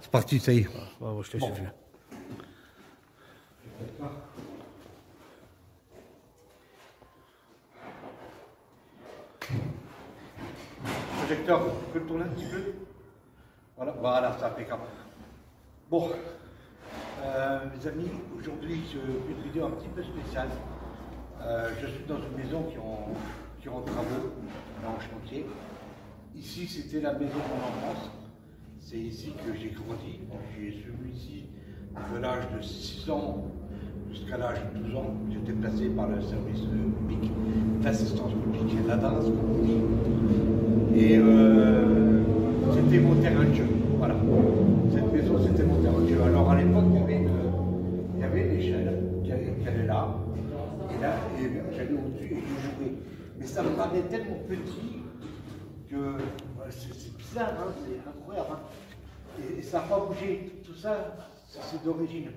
C'est parti, ça y est. Ouais, je te suffit. Projecteur, tu peux le tourner un petit peu? Voilà, ça fait quand même. Bon, mes amis, aujourd'hui je fais une vidéo un petit peu spéciale. Je suis dans une maison qui est en travaux, là en chantier. Ici, c'était la maison de mon enfance. C'est ici que j'ai grandi. J'ai suivi ici de l'âge de 6 ans jusqu'à l'âge de 12 ans. J'étais placé par le service public d'assistance publique, la DAS, comme on dit. Et c'était mon terrain de jeu. Voilà. Cette maison, c'était mon terrain de jeu. Alors à l'époque, il y avait une échelle qui allait là. Et là, j'allais au-dessus et je jouais. Mais ça me paraît tellement petit que c'est bizarre, hein, c'est incroyable. Hein. Et ça n'a pas bougé. Tout ça, c'est d'origine.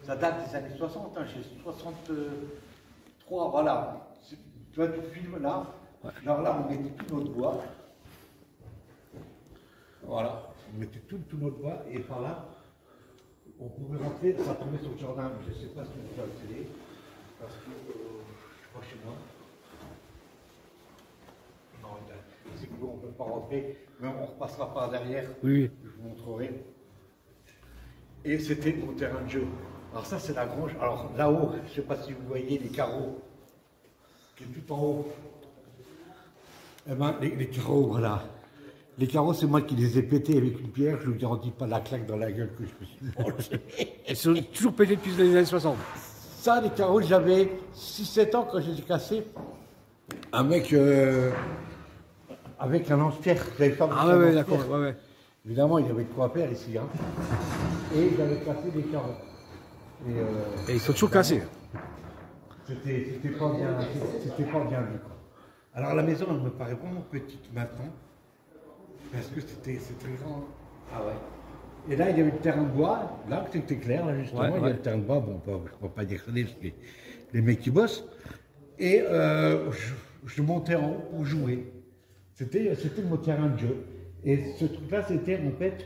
Ça date des années 60. Hein. J'ai 63, voilà. Tu vois, tout film là. Ouais. Alors là, on mettait tout notre bois. Voilà. On mettait tout notre bois. Et par là, on pouvait rentrer. Ça tombait sur le jardin. Je ne sais pas si on peut accéder. Parce que je suis pas chez moi. Non, c'est que on ne peut pas rentrer, mais on repassera par derrière. Oui. Je vous montrerai. Et c'était mon terrain de jeu. Alors ça, c'est la grange. Alors là-haut, je ne sais pas si vous voyez les carreaux, qui est tout en haut. Eh ben, les carreaux, voilà. Les carreaux, c'est moi qui les ai pétés avec une pierre. Je ne vous garantis pas la claque dans la gueule que je me suis mangé. Ils sont toujours pétés depuis les années 60. Ça, les carreaux, j'avais 6-7 ans quand je les ai cassés. Un mec avec un lance-pierre. Ah ouais, d'accord. Ouais. Évidemment, il y avait de quoi faire ici. Hein. Et j'avais cassé des carreaux. Et ils sont toujours cassés. C'était pas bien vu. Quoi. Alors la maison, elle me paraît vraiment petite maintenant. Parce que c'était grand. Ah ouais. Et là, il y avait le terrain de bois. Là, c'était clair, là, justement. Il y a le terrain de bois. Bon, je ne vais pas déconner parce que les mecs qui bossent. Et je montais en haut pour jouer. C'était mon terrain de jeu. Et ce truc-là, c'était en fait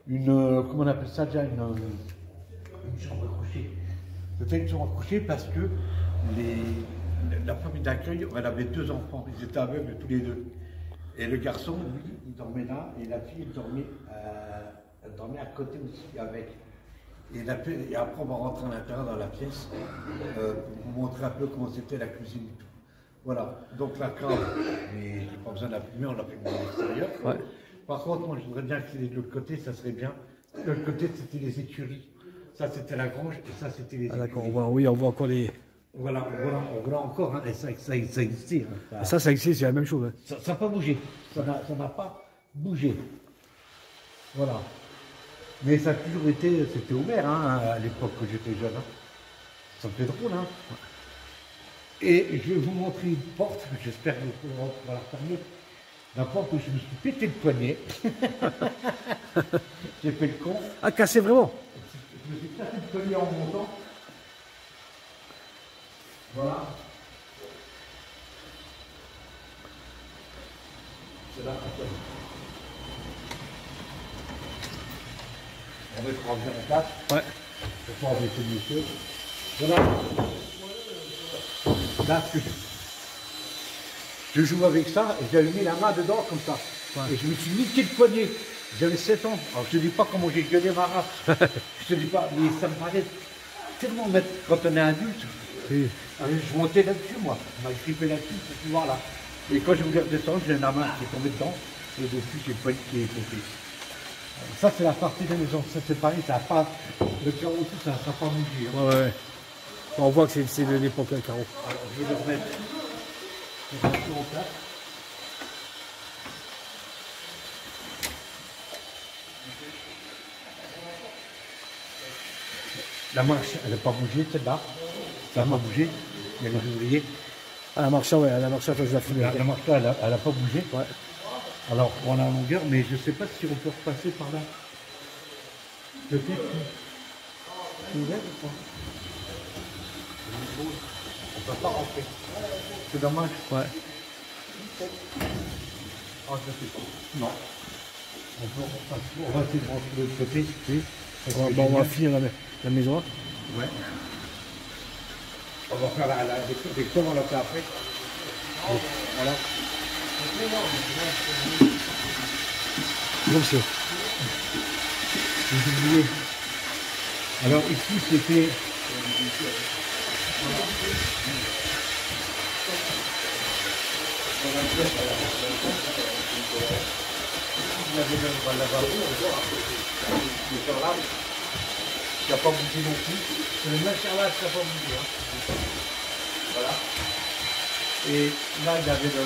comment on appelle ça déjà, une chambre à coucher. C'était une chambre à coucher parce que la famille d'accueil, elle avait 2 enfants. Ils étaient aveugles tous les deux. Et le garçon, lui, il dormait là. Et la fille, elle dormait à côté aussi avec. Et après, on va rentrer à l'intérieur dans la pièce pour vous montrer un peu comment c'était la cuisine et tout. Voilà, donc la cave, mais j'ai pas besoin de la fumer, on l'a fumée à l'extérieur. Ouais. Par contre, moi je voudrais bien que de l'autre côté, ça serait bien. De l'autre côté, c'était les écuries. Ça, c'était la grange et ça, c'était les écuries. D'accord, on voit encore les. Voilà, on voit encore, hein, et ça existait. Hein, ça existe, c'est la même chose. Hein. Ça n'a pas bougé. Ça n'a pas bougé. Voilà. Mais ça a toujours été, c'était ouvert hein, à l'époque où j'étais jeune. Hein. Ça me fait drôle. Hein. Et je vais vous montrer une porte, j'espère que vous va la fermer. La porte où je me suis pété le poignet. J'ai fait le con. Ah, cassé vraiment? Je me suis pété le poignet en montant. Voilà. C'est là. On va revenir en place. Ouais. Je vais pas embêter le monsieur. Voilà. Là, je joue avec ça et j'avais mis la main dedans comme ça. Ouais. Et je me suis niqué le poignet. J'avais 7 ans. Alors je ne te dis pas comment j'ai gueulé ma race. Je te dis pas, mais ça me paraît tellement mettre quand on est adulte. Oui. Alors, je montais là-dessus, moi. On m'a grippé là-dessus pour pouvoir là. Et quand je voulais redescendre, j'ai la main qui est tombée dedans. Et depuis, j'ai le poignet qui est tombé. Ça, c'est la partie de la maison. Ça, c'est pareil, ça n'a pas. Le carreau aussi, ça n'a pas bougé. Hein. Ouais. On voit que c'est de l'époque, le carreau. Alors, je vais le remettre. Je vais le en place. La marche, elle n'a pas bougé, celle-là. Ça n'a pas bougé. Il y a les ouvriers. Ah, la marche, ouais, la marche, je la fume. La marche, elle n'a pas bougé. Ouais. Alors, on a la longueur, mais je ne sais pas si on peut repasser par là. Peut-être. C'est ouvert ou pas? On ne peut pas rentrer. C'est dommage. Ouais. Oh, je ne sais pas. Non. On va essayer de rentrer de l'autre côté. On va finir la maison là. Ouais. On va faire la décor, on l'a fait après. Voilà. Bon, monsieur. J'ai oublié. Alors ici c'était. Il n'a pas bougé non plus. Le machalage n'a pas bougé. Hein. Voilà. Et là, il y avait le.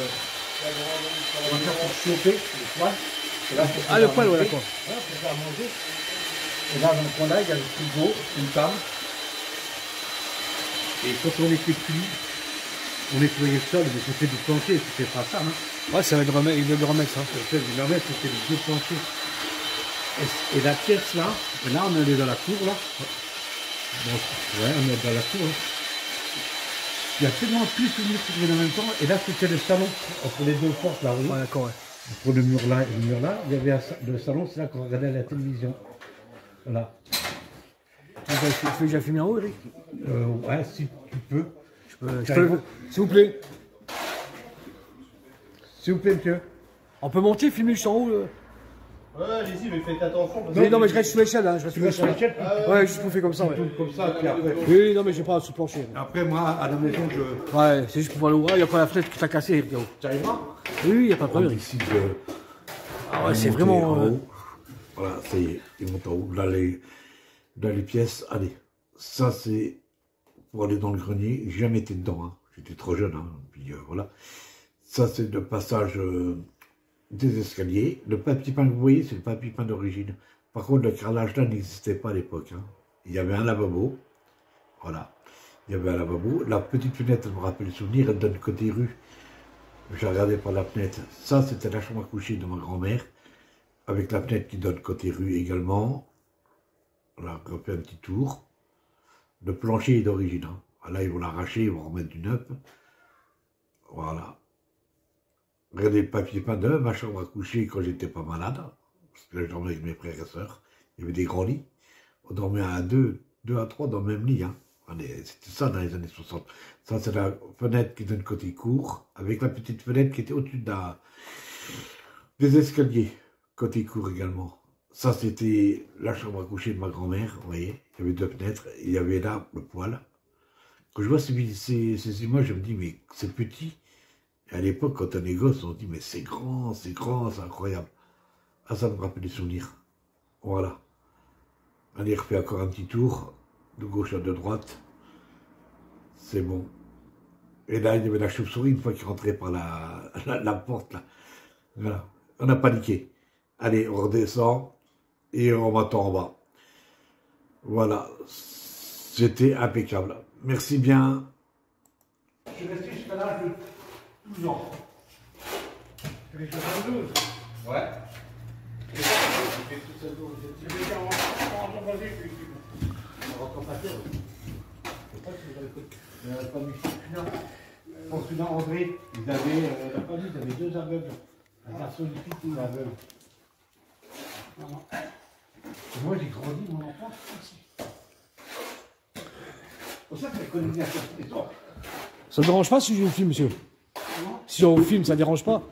On va dire pour chauffer le poêle. Ah, le poêle, ouais, d'accord. Voilà, pour faire manger. Et là, dans le coin là, il y a le frigo, une table. Et quand on était cuit, on nettoyait le sol, mais c'était du plancher, c'était pas ça. Hein. Ouais, ça va être remettre, il veut le remettre ça. C'était du remettre, c'était du vieux plancher. Et la pièce là, et là on est dans la cour là. Bon, ouais, on est dans la cour. Hein. Il y a tellement plus de murs qui viennent en même temps. Et là c'était le salon, entre les deux portes là, oui. Ouais, d'accord, ouais. Entre le mur là et le mur là, il y avait le salon, c'est là qu'on regardait la télévision. Voilà. Tu veux que j'ai filmé en haut, Eric? Ouais, si tu peux. S'il vous plaît. S'il vous plaît, monsieur. On peut monter, filmer juste en haut. Ouais, allez-y, mais faites attention. Non, mais je reste sur l'échelle, hein. Je reste Tu sur vas sur l'échelle. l'échelle? Ouais, juste pour faire comme ça, ouais. Comme ça, puis après. Oui, non, mais j'ai pas sous plancher. Après, moi, à la maison, je. Ouais, c'est juste pour voir le ouvrir. Il y a pas la fenêtre qui t'a cassé, Eric. Ça ira? Oui, il n'y a pas de On problème. décide de. Ah ouais, c'est monter vraiment. en haut. Voilà, ça y est, ils montent en haut. Là, les pièces, allez. Ça, c'est pour aller dans le grenier. J'ai jamais été dedans, hein. J'étais trop jeune, hein. Puis voilà. Ça, c'est le passage des escaliers. Le papier peint que vous voyez, c'est le papier peint d'origine. Par contre, le carrelage là n'existait pas à l'époque. Hein. Il y avait un lavabo. Voilà. Il y avait un lavabo. La petite fenêtre, elle me rappelle le souvenir, elle donne côté rue. J'ai regardé par la fenêtre. Ça, c'était la chambre à coucher de ma grand-mère. Avec la fenêtre qui donne côté rue également. Voilà, on fait un petit tour. Le plancher est d'origine. Hein. Là, ils vont l'arracher, ils vont remettre du neuf. Voilà. Regardez le papier peint de ma chambre à coucher quand j'étais pas malade. Parce que je dormais avec mes frères et sœurs. Il y avait des grands lits. On dormait à deux à trois dans le même lit. Hein. C'était ça dans les années 60. Ça, c'est la fenêtre qui donne côté cour. Avec la petite fenêtre qui était au-dessus des escaliers. Côté cour également. Ça, c'était la chambre à coucher de ma grand-mère. Vous voyez, il y avait deux fenêtres. Il y avait là le poêle. Quand je vois ces images, je me dis, mais c'est petit. Et à l'époque, quand on est gosse, on se dit, mais c'est grand, c'est incroyable. Ah, ça me rappelle des souvenirs. Voilà. Allez, refait encore un petit tour, de gauche à de droite. C'est bon. Et là, il y avait la chauve-souris, une fois qu'il rentrait par la porte, là. Voilà. On a paniqué. Allez, on redescend, et on m'attend en bas. Voilà. C'était impeccable. Merci bien. Je suis resté jusqu'à l'âge de 12 ans. Tu es 72? Ouais. J'ai fait toute cette journée. J'ai fait 40 ans, on rentre en pâté. Je sais pas si vous avez connu. La famille Fortuna André, ils avaient, la famille, ils avaient deux aveugles. Un garçon et une fille qui est aveugle. Et moi, j'ai grandi, mon enfant, ici. C'est pour ça que je connais bien cette maison. Ça ne dérange pas si je vous filme, monsieur? Si on vous filme, ça ne dérange pas?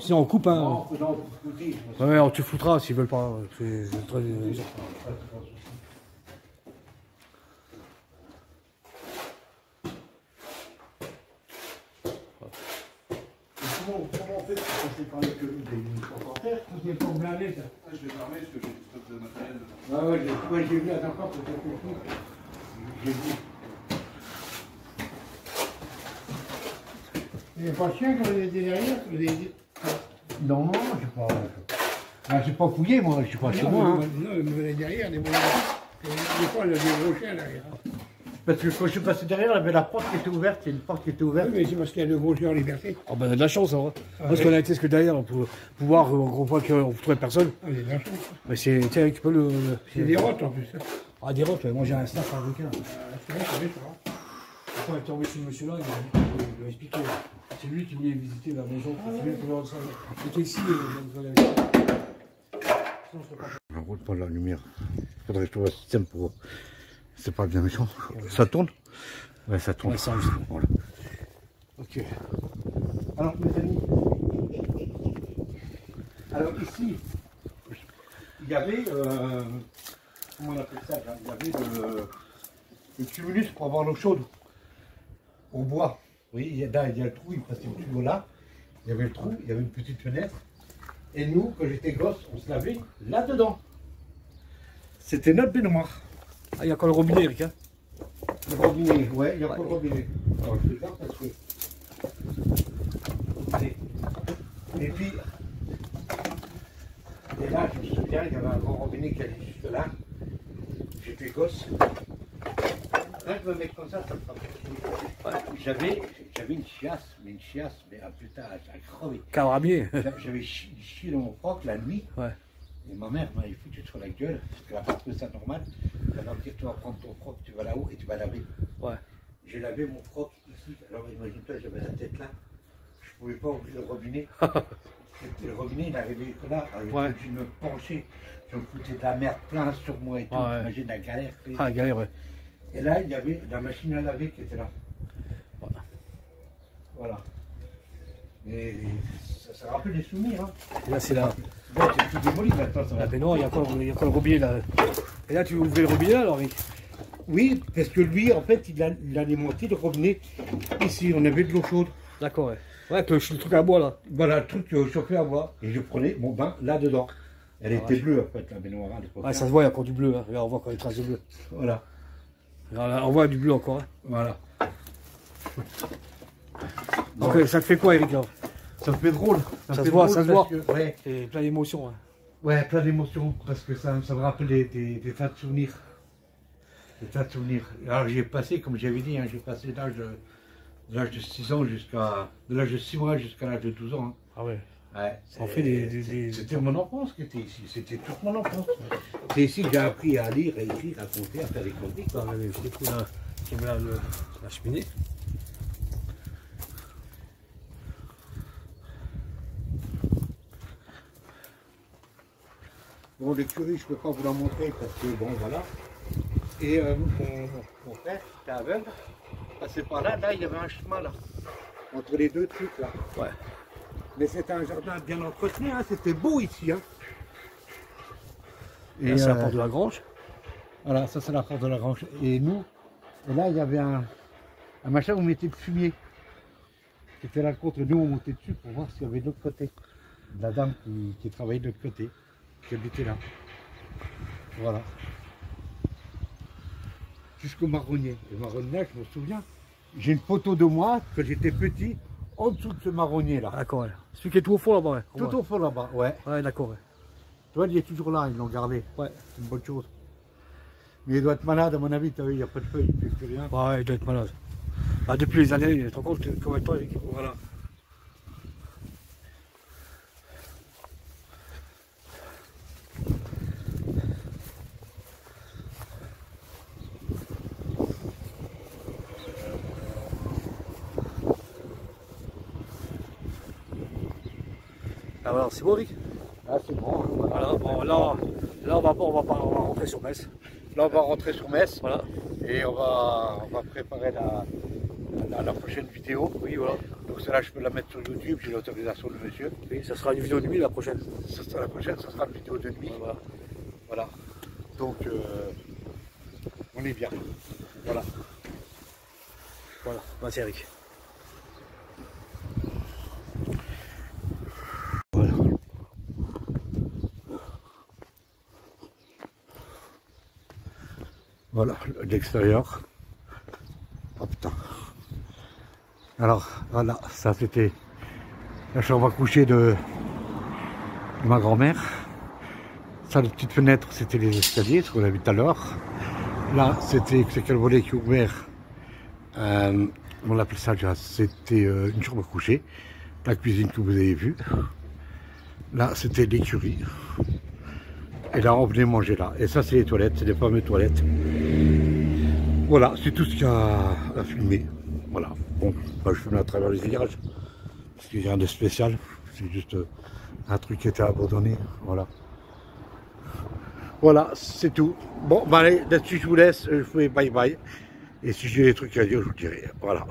Si on coupe un. Non, Ouais, on te foutera s'ils veulent pas. C'est très. Comment on fait pour passer par les queues des porteurs? Tout est pour blindé, ça. Je vais fermer parce que j'ai tout de matériel dedans. Ouais, j'ai vu à d'accord que c'était tout. J'ai vu. Il n'y a pas de chien quand vous êtes derrière? Non, j'ai pas fouillé, moi, je suis pas chez moi. Hein. Non, vous êtes derrière, des fois, il y a des gros chiens derrière. Parce que quand je suis passé derrière, il y avait la porte qui était ouverte, il y a une porte qui était ouverte. Oui, mais c'est parce qu'il y a de gros chiens en liberté. Oh ben, on a de la chance, hein. Parce qu'on a été ce que derrière, pour pouvoir, on voit qu'on ne trouvait personne. Ah, il y a de la chance. Mais c'est, tiens, tu peux le. C'est des rottes en plus. Ça. Ah, des rottes, ouais. Moi j'ai un staff avocat. C'est vrai, c'est vrai, ça va. Quand on était tombé sur ce monsieur-là, il m'a expliqué. C'est lui qui voulait visiter la maison. C'est lui qui voulait ça. Il était ici, dans la maison. Je roule pas la lumière. Faudrait que je trouve un système pour. C'est pas bien méchant. Ça tourne? Ouais, ça tourne. Ouais, ça enregistre. Voilà. Ok. Alors, mes amis. Alors, ici, il y avait. Comment on appelle ça? Il y avait le cumulus pour avoir l'eau chaude. Au bois. Oui, il y a le trou, il passait au tuyau là. Il y avait le trou, il y avait une petite fenêtre. Et nous, quand j'étais gosse, on se lavait là-dedans. C'était notre baignoire. Ah, il y a encore le robinet, Eric. Hein. Le robinet, ouais, il y a pas le robinet. Alors je fais ça parce que. Et puis. Et là, je me souviens, il y avait un grand robinet qui allait juste là. J'étais gosse. Là, je me mets comme ça me frappe. J'avais une chiasse, mais un putain, à crever. Carabinier. J'avais chié dans mon froc la nuit. Ouais. Et ma mère m'avait foutu sur la gueule, parce qu'elle n'a pas trouvé ça normal. Elle m'a dit, tu vas prendre ton froc, tu vas là-haut et tu vas laver. Ouais. J'ai lavé mon froc ici. Alors imagine-toi, j'avais la tête là. Je ne pouvais pas ouvrir le robinet. Le robinet, il arrivait là. Alors, ouais. Je me penchais. Je me foutais de la merde plein sur moi et tout. Ouais. Imagine la galère. Ah, la galère, ouais. Et là, il y avait la machine à laver qui était là. Voilà. Et ça rappelle des souvenirs. Hein. Et là, c'est la... Bon, c'est tout démoli maintenant. La baignoire, il y a encore le robinet là. Et là, tu ouvrais le robinet là, alors, Eric? Oui, parce que lui, en fait, il alimentait le robinet ici. On avait de l'eau chaude. D'accord, ouais. Ouais, avec le truc à bois là. Voilà, le truc chauffé à bois. Et je prenais mon bain là-dedans. Elle était bleue, en fait, la baignoire à l'époque. Ouais, ça se voit, il y a encore du bleu. Hein. Regarde, on voit encore les traces de bleu. Voilà. Regarde, là, on voit du bleu encore. Hein. Voilà. Donc, ça te fait quoi, Eric, là? Ça me fait drôle. Ça se voit, ça se voit. Que, ouais. C'est plein d'émotions. Hein. Ouais, plein d'émotions, parce que ça me rappelle des tas de souvenirs. Des tas de souvenirs. Alors j'ai passé, comme j'avais dit, hein, j'ai passé de l'âge de 6 ans jusqu'à... De l'âge de 6 mois jusqu'à l'âge de 12 ans. Hein. Ah ouais. Ouais, ça en fait des... C'était mon enfance qui était ici, c'était toute mon enfance. C'est ici que j'ai appris à lire, à écrire, à compter, à faire des conneries. Ah, regardez, je découvre la cheminée. Bon, l'écurie, je ne peux pas vous la montrer parce que, bon, voilà. Et mon frère, qui était aveugle, passait par là, il y avait un chemin, là, entre les deux trucs, là. Ouais. Mais c'était un jardin bien entretenu, hein, c'était beau ici. Hein. Et là, c'est la porte de la grange. Voilà, ça c'est la porte de la grange. Et nous, et là, il y avait un machin où on mettait le fumier. C'était là contre nous, on montait dessus pour voir s'il y avait de l'autre côté. La dame qui travaillait de l'autre côté, qui habitait là. Voilà. Jusqu'au marronnier. Le marronnier, je me souviens, j'ai une photo de moi, que j'étais petit, en dessous de ce marronnier là. D'accord, ouais. Celui qui est tout au fond là-bas, ouais. Tout au fond là-bas, ouais. Ouais, d'accord, ouais. Tu vois, il est toujours là, ils l'ont gardé. Ouais. C'est une bonne chose. Mais il doit être malade, à mon avis, tu as vu, il n'y a pas de feuilles, il ne fait plus rien. Ouais, il doit être malade. Ah, depuis les années, tu te rends compte combien de temps il... Voilà. Ah voilà, c'est beau, Rick. Ah, c'est bon. Voilà, bon, là on va rentrer sur Metz. Là, on va rentrer sur Metz. Voilà. Et on va préparer la prochaine vidéo. Oui, voilà. Donc celle-là, je peux la mettre sur YouTube, j'ai l'autorisation de monsieur. Oui, ça sera une vidéo de nuit la prochaine. Ça sera la prochaine, ça sera une vidéo de nuit. Voilà. Voilà. Donc, on est bien. Voilà. Voilà, merci Eric. Voilà. Voilà, l'extérieur. Oh putain. Alors, voilà, ça c'était la chambre à coucher de ma grand-mère. Ça, les petites fenêtres, c'était les escaliers, ce qu'on a vu tout à l'heure. Là, c'était quel volet qui est ouvert. On appelle ça déjà, c'était une chambre à coucher. La cuisine que vous avez vue. Là, c'était l'écurie. Et là, on venait manger là. Et ça, c'est les toilettes, c'est les fameuses toilettes. Voilà, c'est tout ce qu'il y a à filmer. Voilà. Bon, bah, je filme à travers les virages. Parce qu'il n'y a rien de spécial. C'est juste un truc qui était abandonné. Voilà. Voilà, c'est tout. Bon, bah allez, là-dessus je vous laisse, je fais bye bye. Et si j'ai des trucs à dire, je vous dirai. Voilà.